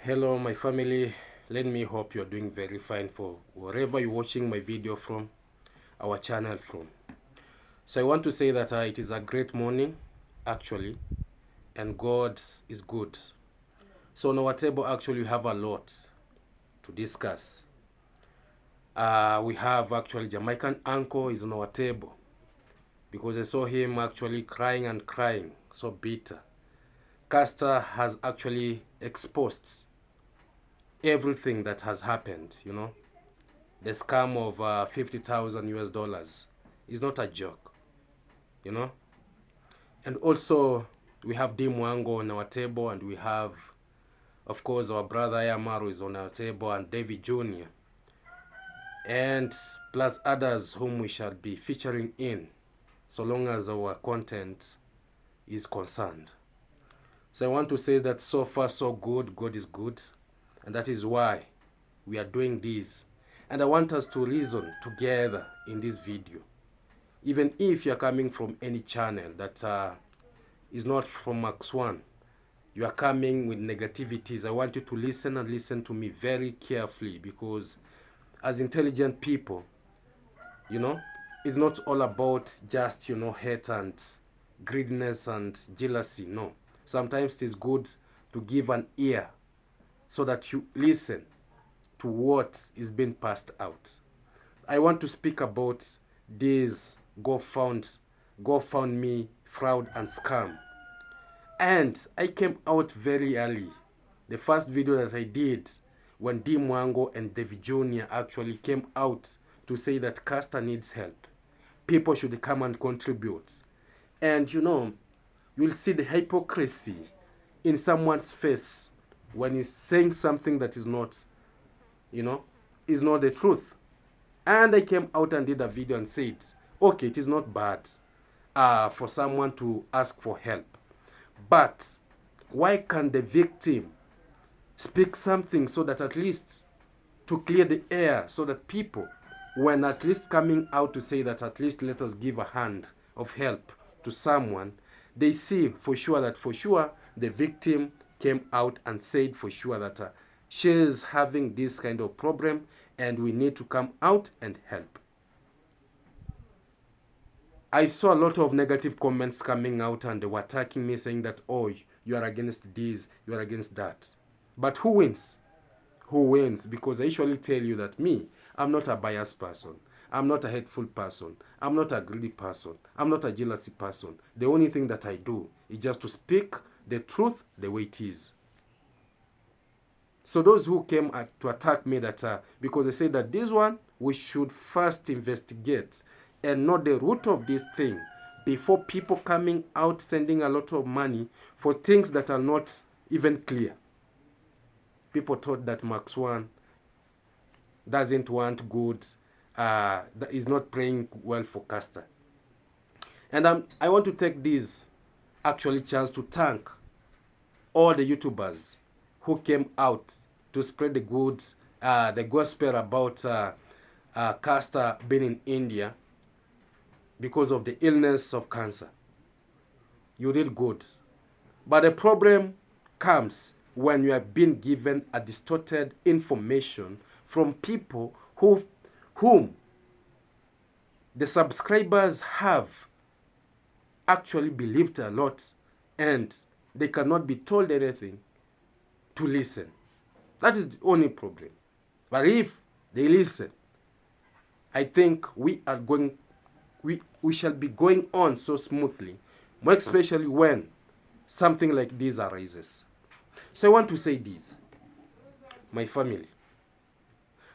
Hello my family, let me hope you're doing very fine for wherever you're watching my video from, our channel from. So I want to say that it is a great morning actually, and God is good. So on our table actually we have a lot to discuss. We have actually Jamaican uncle is on our table because I saw him actually crying and crying, so bitter. Castor has actually exposed everything that has happened, the scam of 50,000 US dollars is not a joke, and also we have Dimwango on our table, and we have of course our brother Yamaru is on our table, and David Jr., and plus others whom we shall be featuring in so long as our content is concerned. So I want to say that so far so good, God is good, and that is why we are doing this. And I want us to reason together in this video. Even if you're coming from any channel that is not from Max One, you are coming with negativities, I want you to listen and listen to me very carefully, because as intelligent people, it's not all about just, hate and greediness and jealousy. No. Sometimes it is good to give an ear so that you listen to what is being passed out. I want to speak about this GoFundMe fraud and scam. And I came out very early. The first video that I did when D Mwango and David Jr. actually came out to say that Castor needs help. People should come and contribute. And you'll see the hypocrisy in someone's face when he's saying something that is not, is not the truth. And I came out and did a video and said, okay, it is not bad for someone to ask for help. But why can't the victim speak something so that at least to clear the air, so that people, when at least coming out to say that at least let us give a hand of help to someone, they see for sure that for sure the victim came out and said for sure that she is having this kind of problem and we need to come out and help. I saw a lot of negative comments coming out and they were attacking me, saying that, oh, you are against this, you are against that. But who wins? Who wins? Because I usually tell you that I'm not a biased person. I'm not a hateful person. I'm not a greedy person. I'm not a jealousy person. The only thing that I do is just to speak the truth the way it is. So those who came to attack me that because they say that this one we should first investigate and know the root of this thing before people coming out sending a lot of money for things that are not even clear. People thought that Max One doesn't want good, that is not praying well for Castor. And I want to take this actually chance to thank all the YouTubers who came out to spread the gospel about Castor being in India because of the illness of cancer. You did good. But the problem comes when you have been given a distorted information from people whom the subscribers have actually believed a lot, and they cannot be told anything to listen. That is the only problem. But if they listen, I think we shall be going on so smoothly, more especially when something like this arises. So I want to say this, my family.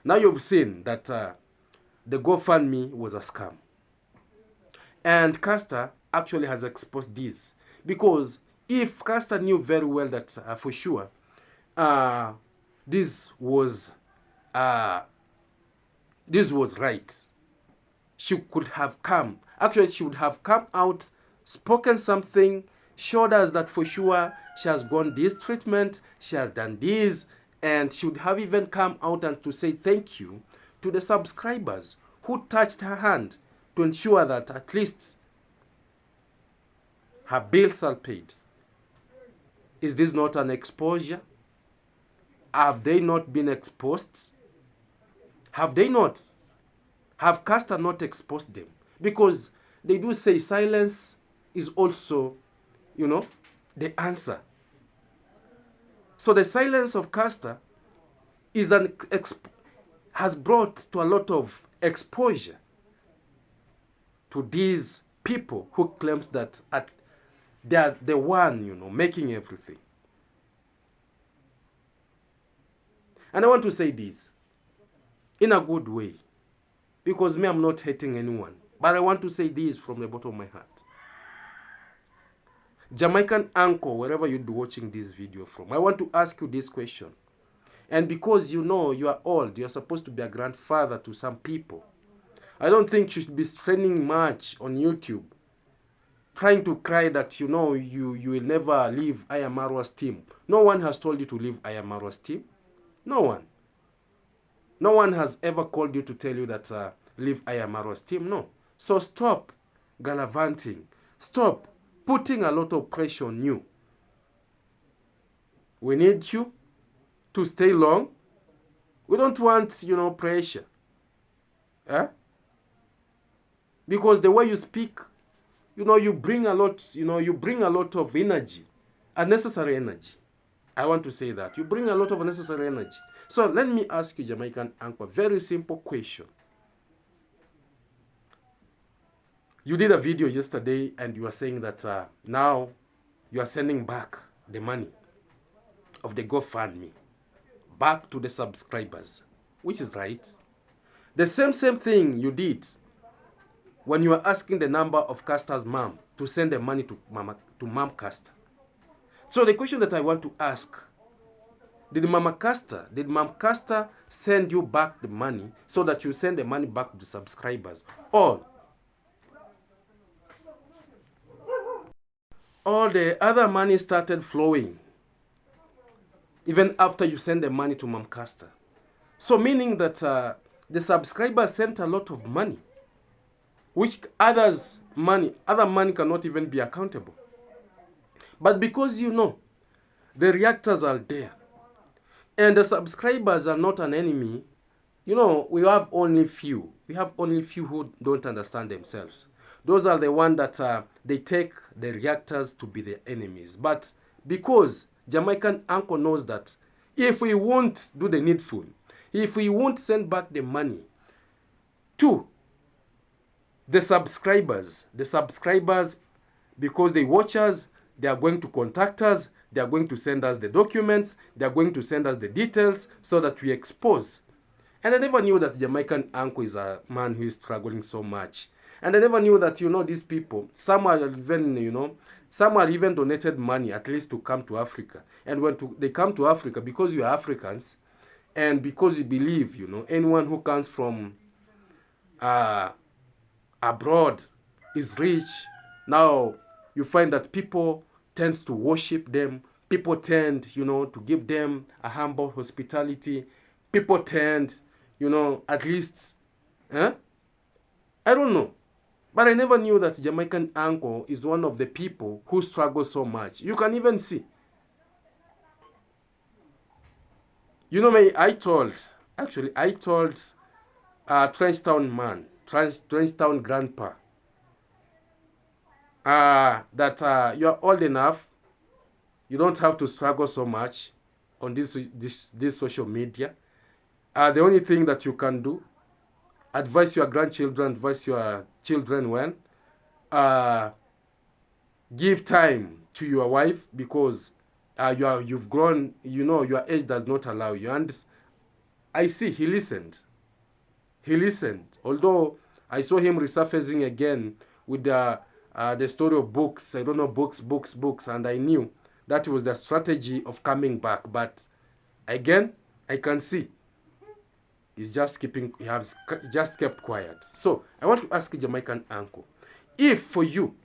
Now you've seen that the GoFundMe was a scam. And Castor actually has exposed this. Because if Castor knew very well that for sure this was right, she could have come. Actually, she would have come out, spoken something, showed us that for sure she has gone this treatment, she has done this, and she would have even come out and to say thank you to the subscribers who touched her hand to ensure that at least her bills are paid. Is this not an exposure? have they not been exposed? Have they not? Have Caster not exposed them? Because they do say silence is also, the answer. So the silence of Caster is has brought to a lot of exposure to these people who claims that they are the one, making everything. And I want to say this in a good way, because me, I'm not hating anyone, but I want to say this from the bottom of my heart. Jamaican uncle, wherever you'd be watching this video from, I want to ask you this question. And because you are old, you're supposed to be a grandfather to some people, I don't think you should be spending much on YouTube trying to cry that you will never leave Ayamarwa's team. No one has told you to leave Ayamarwa's team. No one. No one has ever called you to tell you that leave Ayamarwa's team. No. So stop gallivanting. Stop putting a lot of pressure on you. We need you to stay long. We don't want, pressure. Eh? Because the way you speak, you bring a lot of energy, unnecessary energy. I want to say that. You bring a lot of unnecessary energy. So let me ask you, Jamaican uncle, a very simple question. You did a video yesterday and you were saying that now you are sending back the money of the GoFundMe back to the subscribers, which is right. The same thing you did when you were asking the number of Caster's mom to send the money to Mom Caster. So the question that I want to ask, did Mom Caster send you back the money so that you send the money back to the subscribers? Or all the other money started flowing even after you send the money to Mom Caster? So meaning that the subscribers sent a lot of money, which other money cannot even be accountable. But because the reactors are there and the subscribers are not an enemy, we have only few. We have only few who don't understand themselves. Those are the ones that they take the reactors to be the enemies. But because Jamaican uncle knows that if we won't do the needful, if we won't send back the money to the subscribers, because they watch us, they are going to contact us, they are going to send us the documents, they are going to send us the details so that we expose. And I never knew that Jamaican uncle is a man who is struggling so much. And I never knew that, these people, some are even donated money at least to come to Africa. And when they come to Africa, because you are Africans, and because you believe, anyone who comes from abroad is rich. Now you find that people tend to worship them. People tend, to give them a humble hospitality. People tend, at least, I don't know. But I never knew that Jamaican uncle is one of the people who struggle so much. You can even see. I told Trenchtown grandpa, that you're old enough, you don't have to struggle so much on this social media. The only thing that you can do, advise your grandchildren, advise your children when, give time to your wife, because you've grown, your age does not allow you. And I see he listened. Although I saw him resurfacing again with the story of books. I don't know, books, and I knew that was the strategy of coming back. But again, I can see he has just kept quiet. So I want to ask Jamaican uncle, if for you've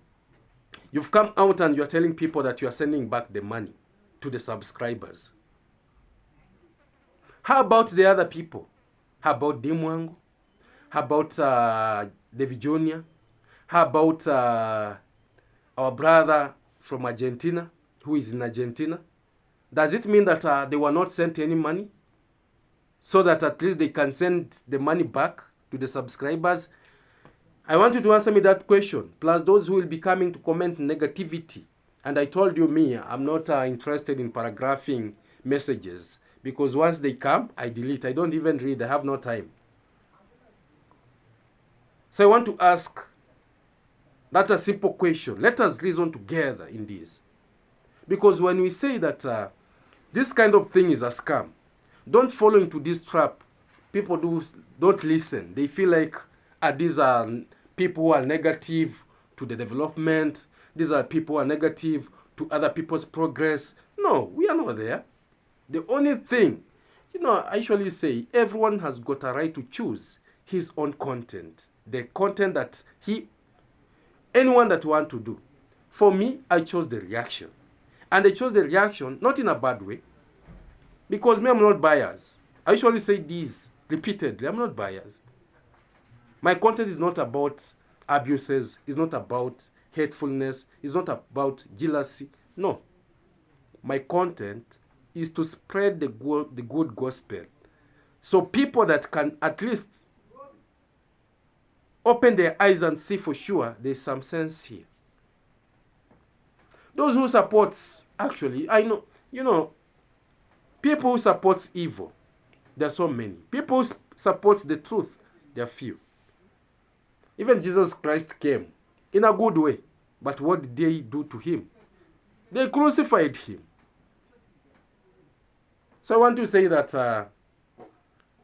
come out and you're telling people that you are sending back the money to the subscribers, how about the other people? How about Dimwango? How about David Jr.? How about our brother from Argentina, who is in Argentina? Does it mean that they were not sent any money? So that at least they can send the money back to the subscribers? I want you to answer me that question. Plus those who will be coming to comment negativity. And I told you, me, I'm not interested in paragraphing messages. Because once they come, I delete. I don't even read. I have no time. So I want to ask that a simple question. Let us reason together in this. Because when we say that this kind of thing is a scam, don't fall into this trap. People don't listen. They feel like these are people who are negative to the development. These are people who are negative to other people's progress. No, we are not there. The only thing, I usually say everyone has got a right to choose his own content. The content that anyone that want to do. For me, I chose the reaction. And I chose the reaction not in a bad way. Because me, I'm not biased. I usually say this repeatedly. I'm not biased. My content is not about abuses. It's not about hatefulness. It's not about jealousy. No. My content is to spread the good gospel. So people that can at least open their eyes and see for sure there's some sense here. Those who support, actually, I know, people who support evil, there are so many. People who support the truth, there are few. Even Jesus Christ came in a good way. But what did they do to him? They crucified him. So I want to say that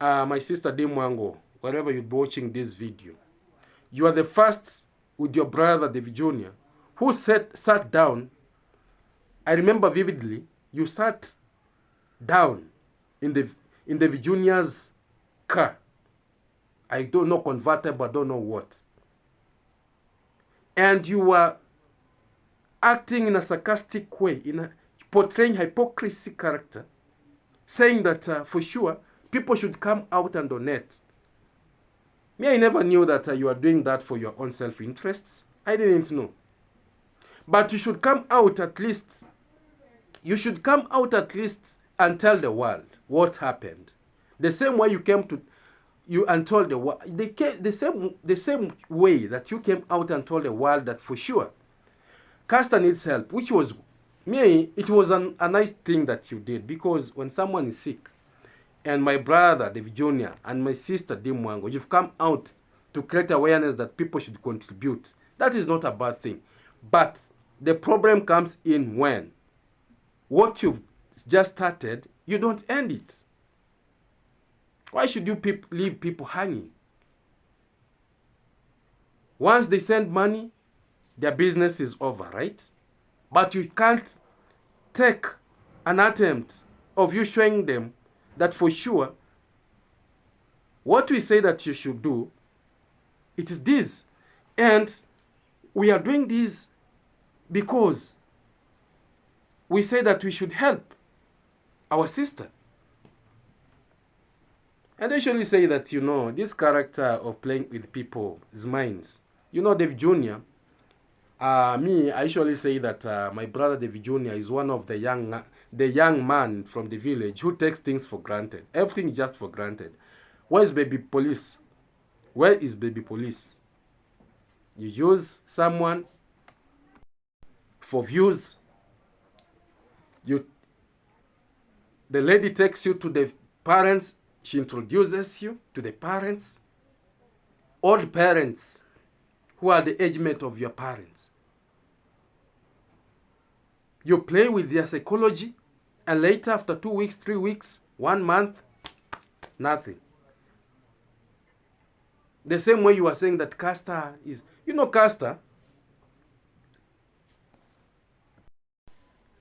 my sister Dimwango, wherever you're watching this video, you are the first with your brother David Jr. who sat down. I remember vividly, you sat down in the Virginia's car. I don't know, convertible, I don't know what. And you were acting in a sarcastic way, portraying hypocrisy character, saying that for sure people should come out and donate. Me, I never knew that you are doing that for your own self-interests. I didn't know. But you should come out at least. You should come out at least and tell the world what happened. The same way you came to you and told the world, the same way that you came out and told the world that for sure Castor needs help, which was me. It was a nice thing that you did, because when someone is sick, and my brother David Jr. and my sister Dimwango, you've come out to create awareness that people should contribute. That is not a bad thing. But the problem comes in when what you've just started, you don't end it. Why should you leave people hanging? Once they send money, their business is over, right? But you can't take an attempt of you showing them that for sure what we say that you should do, it is this. And we are doing this because we say that we should help our sister. And I usually say that, this character of playing with people's minds. David Jr., me, I usually say that my brother David Jr. is one of the young man from the village who takes things for granted. Everything is just for granted. Where is baby police? Where is baby police? You use someone for views. The lady takes you to the parents. She introduces you to the parents. Old parents who are the age mate of your parents. You play with their psychology, and later, after 2 weeks, 3 weeks, 1 month, nothing. The same way you are saying that Castor is, Castor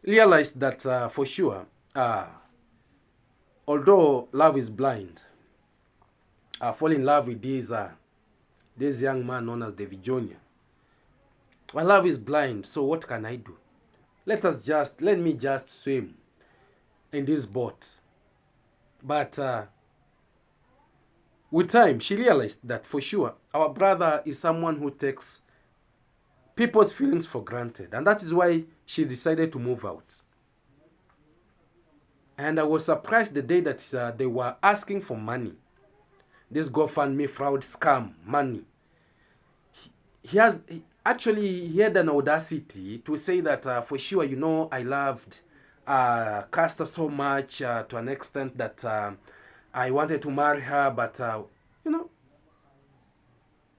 realized that for sure, although love is blind, fall in love with this young man known as David Jr. Well, love is blind, so what can I do? Let me just swim in this boat. But with time, she realized that for sure, our brother is someone who takes people's feelings for granted. And that is why she decided to move out. And I was surprised the day that they were asking for money. This GoFundMe fraud scam money. He had an audacity to say that for sure, I loved Castor so much to an extent that I wanted to marry her, but you know,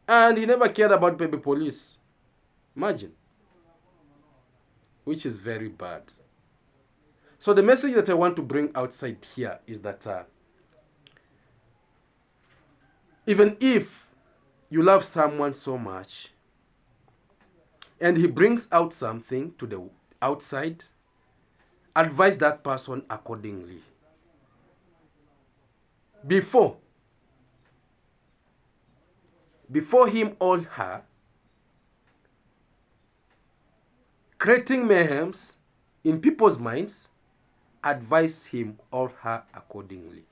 and he never cared about baby police. Imagine, which is very bad. So the message that I want to bring outside here is that even if you love someone so much and he brings out something to the outside, advise that person accordingly. Before him or her creating mayhems in people's minds, advise him or her accordingly.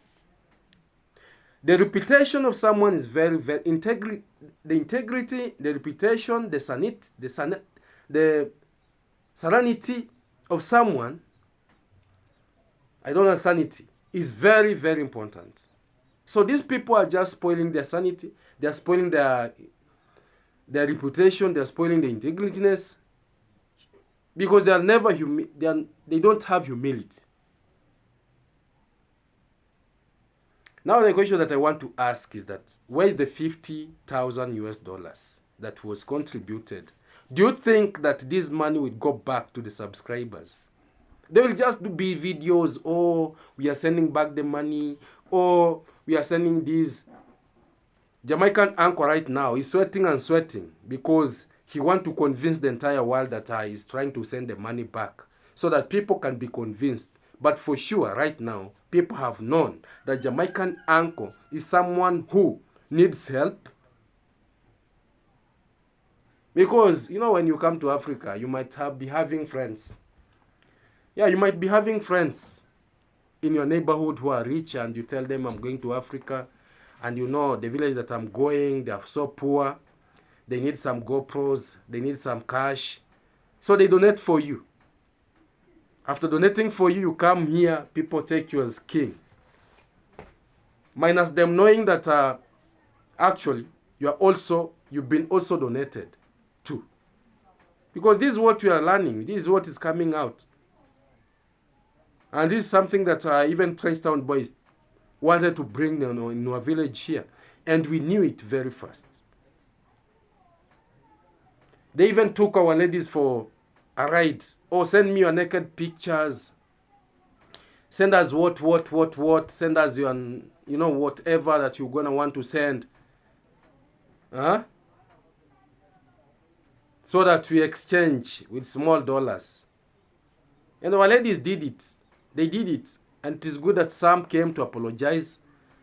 The reputation of someone is very, very the integrity, the reputation, the serenity of someone, I don't know, sanity, is very, very important. So these people are just spoiling their sanity, they are spoiling their reputation, they are spoiling their integrityness, because they are never they don't have humility. Now the question that I want to ask is that where is the $50,000 that was contributed? Do you think that this money will go back to the subscribers? They will just be videos, or we are sending back the money, or we are sending this. Jamaican uncle right now is sweating and sweating because he wants to convince the entire world that he is trying to send the money back so that people can be convinced. But for sure, right now, people have known that Jamaican uncle is someone who needs help. Because, when you come to Africa, you might be having friends. Yeah, you might be having friends in your neighborhood who are rich, and you tell them, I'm going to Africa. And the village that I'm going, they are so poor. They need some GoPros. They need some cash. So they donate for you. After donating for you, you come here, people take you as king. Minus them knowing that actually you've been also donated to. Because this is what we are learning. This is what is coming out. And this is something that even Trench Town boys wanted to bring in our village here. And we knew it very fast. They even took our ladies for a ride. Oh, send me your naked pictures. Send us what. Send us your, whatever that you're going to want to send. So that we exchange with small dollars. And our ladies did it. They did it. And it is good that some came to apologize.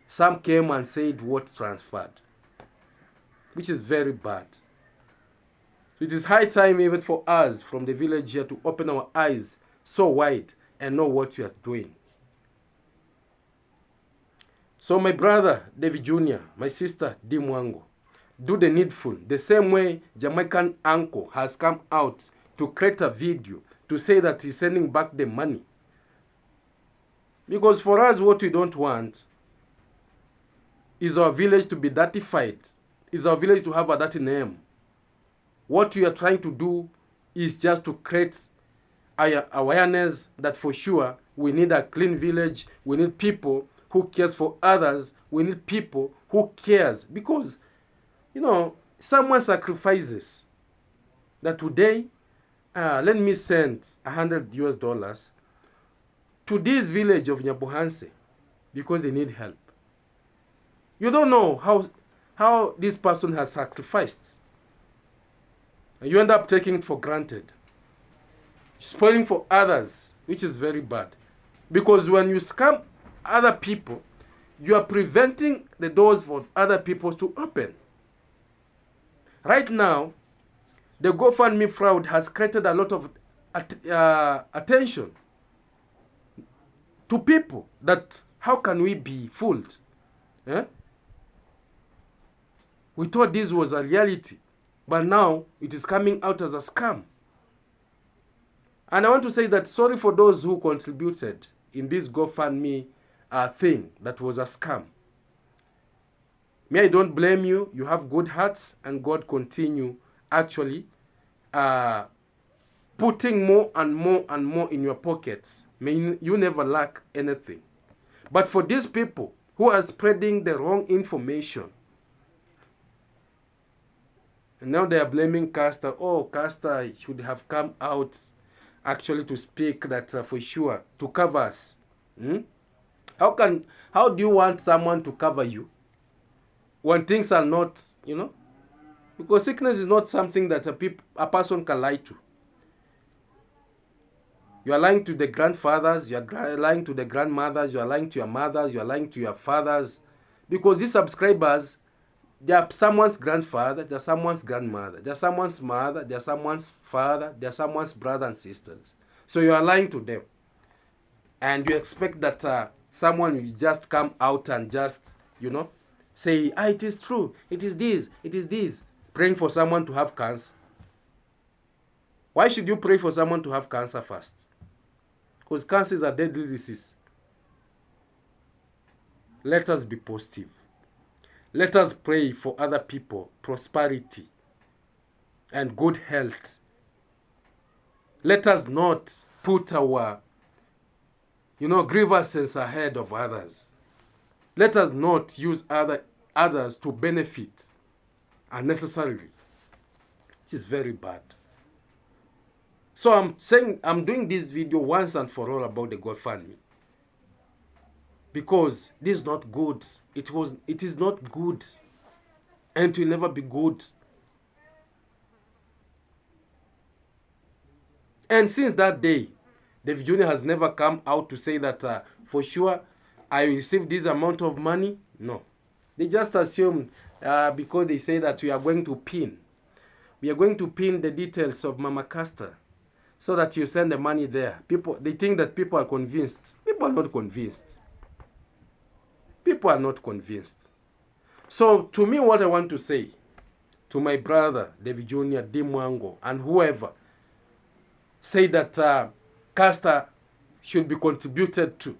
Some came and said what transferred. Which is very bad. It is high time even for us from the village here to open our eyes so wide and know what we are doing. So my brother, David Jr., my sister, D. Mwango, do the needful. The same way Jamaican uncle has come out to create a video to say that he's sending back the money. Because for us, what we don't want is our village to be dirtified, is our village to have a dirty name. What we are trying to do is just to create awareness that for sure we need a clean village. We need people who cares for others. We need people who cares. Because, someone sacrifices that today, let me send $100 to this village of Nyabohanse because they need help. You don't know how this person has sacrificed. And you end up taking it for granted. Spoiling for others, which is very bad. Because when you scam other people, you are preventing the doors for other people to open. Right now, the GoFundMe fraud has created a lot of attention to people that how can we be fooled? We thought this was a reality. But now, it is coming out as a scam. And I want to say that sorry for those who contributed. in this GoFundMe thing that was a scam. Me, I don't blame you. You have good hearts, and God continue actually putting more and more and more in your pockets. May you never lack anything. But for these people who are spreading the wrong information, and now they are blaming Castor. Oh, Castor should have come out actually to speak that for sure, to cover us. How do you want someone to cover you when things are not, because sickness is not something that a person can lie to. You are lying to the grandfathers, you are lying to the grandmothers, you are lying to your mothers, you are lying to your fathers, because these subscribers, they are someone's grandfather, they are someone's grandmother, they are someone's mother, they are someone's father, they are someone's brother and sisters. So you are lying to them. And you expect that someone will just come out and just, say, it is true, it is this, praying for someone to have cancer. Why should you pray for someone to have cancer first? Because cancer is a deadly disease. Let us be positive. Let us pray for other people, prosperity and good health. Let us not put our, grievances ahead of others. Let us not use others to benefit unnecessarily, which is very bad. So I'm doing this video once and for all about the GoFundMe, because this is not good. It is not good, and it will never be good. And since that day, David Jr. has never come out to say that for sure I received this amount of money. No, they just assume because they say that we are going to pin the details of Mama Castor, so that you send the money there. They think that people are convinced. People are not convinced. People are not convinced. So to me, what I want to say to my brother David Jr., Dimwango, and whoever say that Castor should be contributed to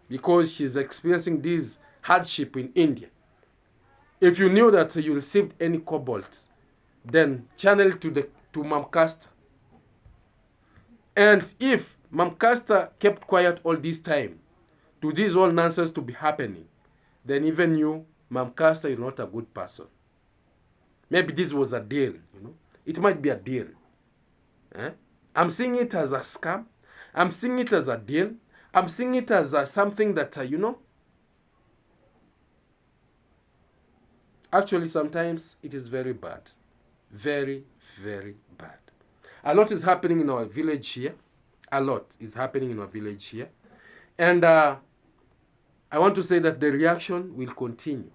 because she's experiencing this hardship in India. If you knew that you received any cobalt, then channel to Mam Castor. And if Mam Castor kept quiet all this time to this all nonsense to be happening, then even you, Mam Castor, you're not a good person. Maybe this was a deal, It might be a deal. I'm seeing it as a scam. I'm seeing it as a deal. I'm seeing it as something that, actually sometimes it is very bad. Very, very bad. A lot is happening in our village here. A lot is happening in our village here. And I want to say that the reaction will continue.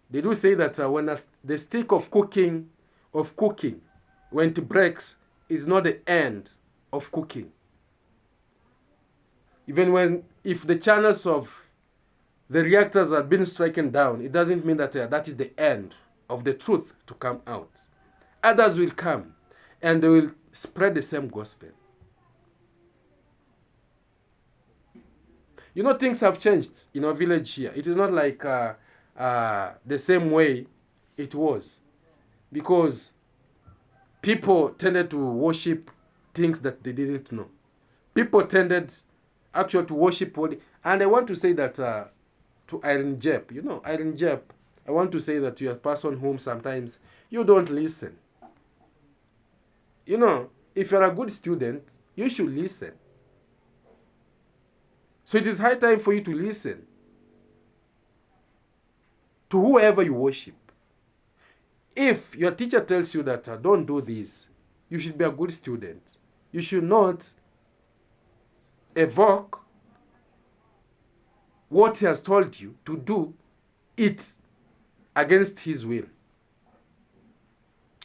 They do say that when the stick of cooking, when it breaks, is not the end of cooking. Even if the channels of the reactors are being stricken down, it doesn't mean that that is the end of the truth to come out. Others will come and they will spread the same gospel. Things have changed in our village here. It is not like the same way it was, because people tended to worship things that they didn't know. People tended actually to worship and I want to say that to Irene Jep, Irene Jep, I want to say that you're a person whom sometimes you don't listen. If you're a good student, you should listen. So it is high time for you to listen to whoever you worship. If your teacher tells you that don't do this, you should be a good student. You should not evoke what he has told you to do it against his will.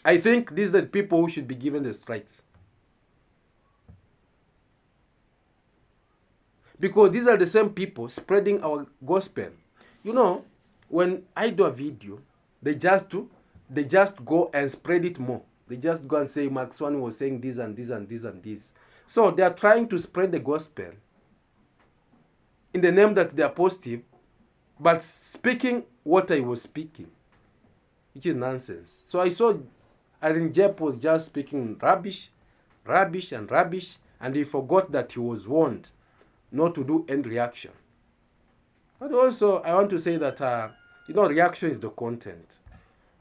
I think these are the people who should be given the strikes. Because these are the same people spreading our gospel. When I do a video, they they just go and spread it more. They just go and say Max One was saying this and this and this and this. So they are trying to spread the gospel in the name that they are positive, but speaking what I was speaking, which is nonsense. So I saw, I think Jep was just speaking rubbish, and he forgot that he was warned not to do any reaction. But also, I want to say that, reaction is the content.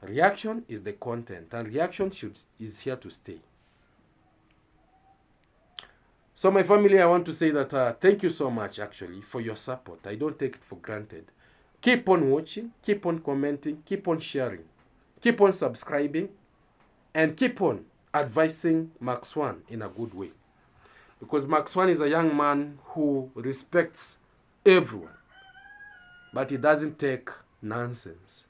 Reaction is the content, and reaction is here to stay. So my family, I want to say that thank you so much, actually, for your support. I don't take it for granted. Keep on watching, keep on commenting, keep on sharing, keep on subscribing, and keep on advising Max One in a good way. Because Max One is a young man who respects everyone, but he doesn't take nonsense.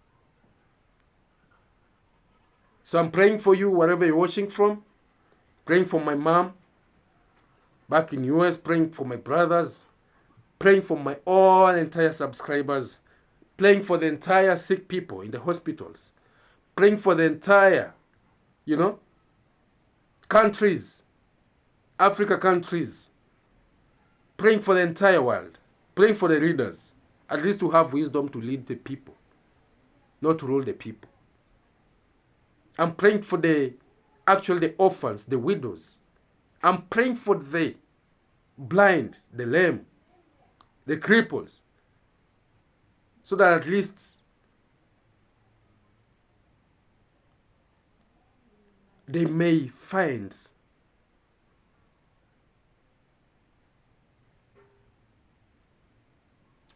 So I'm praying for you wherever you're watching from. Praying for my mom back in US, praying for my brothers, praying for my all entire subscribers, praying for the entire sick people in the hospitals, praying for the entire, countries, Africa countries, praying for the entire world, praying for the leaders, at least to have wisdom to lead the people, not to rule the people. I'm praying for the orphans, the widows. I'm praying for the blind, the lame, the cripples, so that at least they may find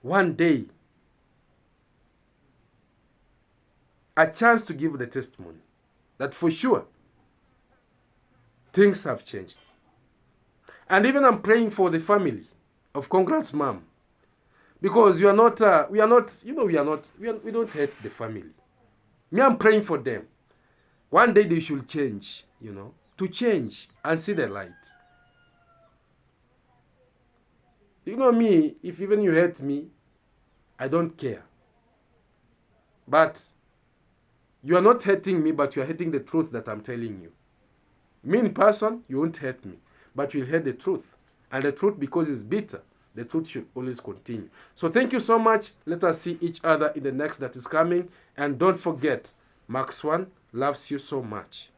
one day a chance to give the testimony that for sure things have changed. And even I'm praying for the family of Congrats mom, because we don't hate the family. Me, I'm praying for them. One day they should change, to change and see the light. Me, if even you hate me, I don't care. But you are not hating me, but you are hating the truth that I'm telling you. Me in person, you won't hate me, but you'll hate the truth. And the truth, because it's bitter, the truth should always continue. So thank you so much. Let us see each other in the next that is coming. And don't forget, Max One loves you so much.